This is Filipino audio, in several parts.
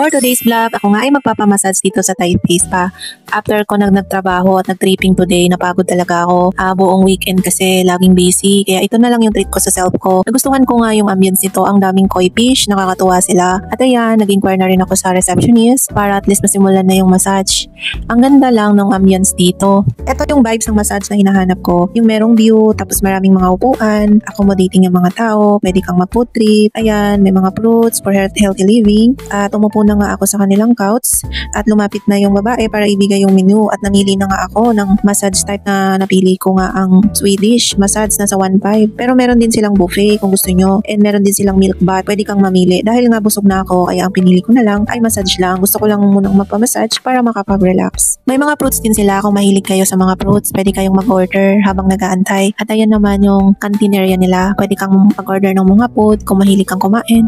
For today's vlog, ako nga ay magpapamassage dito sa Thai Face Spa. After ko nagtrabaho at nag-tripping today, napagod talaga ako. Buong weekend kasi laging busy. Kaya ito na lang yung treat ko sa self ko. Nagustuhan ko nga yung ambience nito. Ang daming koi fish, nakakatuwa sila. At ayan, nag-inquire na rin ako sa receptionist para at least masimulan na yung massage. Ang ganda lang ng ambience dito. Ito yung vibes ng massage na hinahanap ko. Yung merong view, tapos maraming mga upuan, accommodating yung mga tao, pwede kang mag-food trip. Ayan, may mga fruits for healthy living. At umupo na nga ako sa kanilang couch at lumapit na yung babae para ibigay yung menu at namili na nga ako ng massage type na napili ko nga ang Swedish massage na sa 1.5. Pero meron din silang buffet kung gusto nyo and meron din silang milk bath. Pwede kang mamili. Dahil nga busog na ako kaya ang pinili ko na lang ay massage lang. Gusto ko lang munang magpa-massage para makapag-relax. May mga fruits din sila kung mahilig kayo sa mga fruits. Pwede kayong mag-order habang nag-aantay. At ayan naman yung canteen area nila. Pwede kang mag-order ng mga food kung mahilig kang kumain.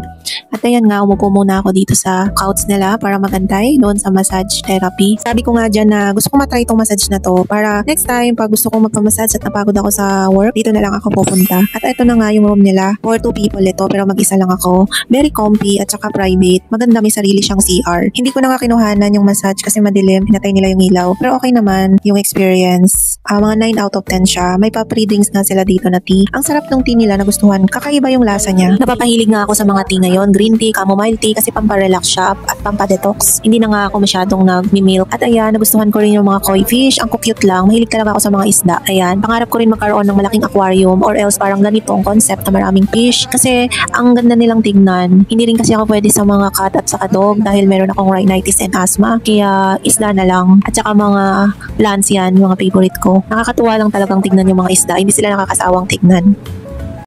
At ayan nga, umupo muna ako dito sa couch nila para magantay doon sa massage therapy. Sabi ko nga dyan na gusto ko matry itong massage na to para next time pag gusto kong magpa-massage at napagod ako sa work, dito na lang ako pupunta. At ito na nga yung room nila. For 2 people ito pero mag-isa lang ako. Very comfy at saka private. Maganda, may sarili siyang CR. Hindi ko na nga kinuhanan yung massage kasi madilim. Pinatay nila yung ilaw. Pero okay naman yung experience. Mga 9 out of 10 siya. May pa-free drinks nga sila dito na tea. Ang sarap ng tea nila, nagustuhan. Kakaiba yung lasa niya. Napapahilig nga ako sa mga tea ngayon. Green tea, chamomile tea kasi pamparelax siya at pampa-detox. Hindi na nga ako masyadong nag-milk. At ayan, nagustuhan ko rin yung mga koi fish. Ang cute lang. Mahilig talaga ako sa mga isda. Ayan, pangarap ko rin magkaroon ng malaking aquarium or else parang ganitong concept na maraming fish. Kasi ang ganda nilang tignan. Hindi rin kasi ako pwede sa mga cat at saka dog dahil meron akong rhinitis and asthma. Kaya isda na lang. At saka mga plants yan, mga favorite ko. Nakakatuwa lang talagang tignan yung mga isda. Hindi sila nakakasawang tignan.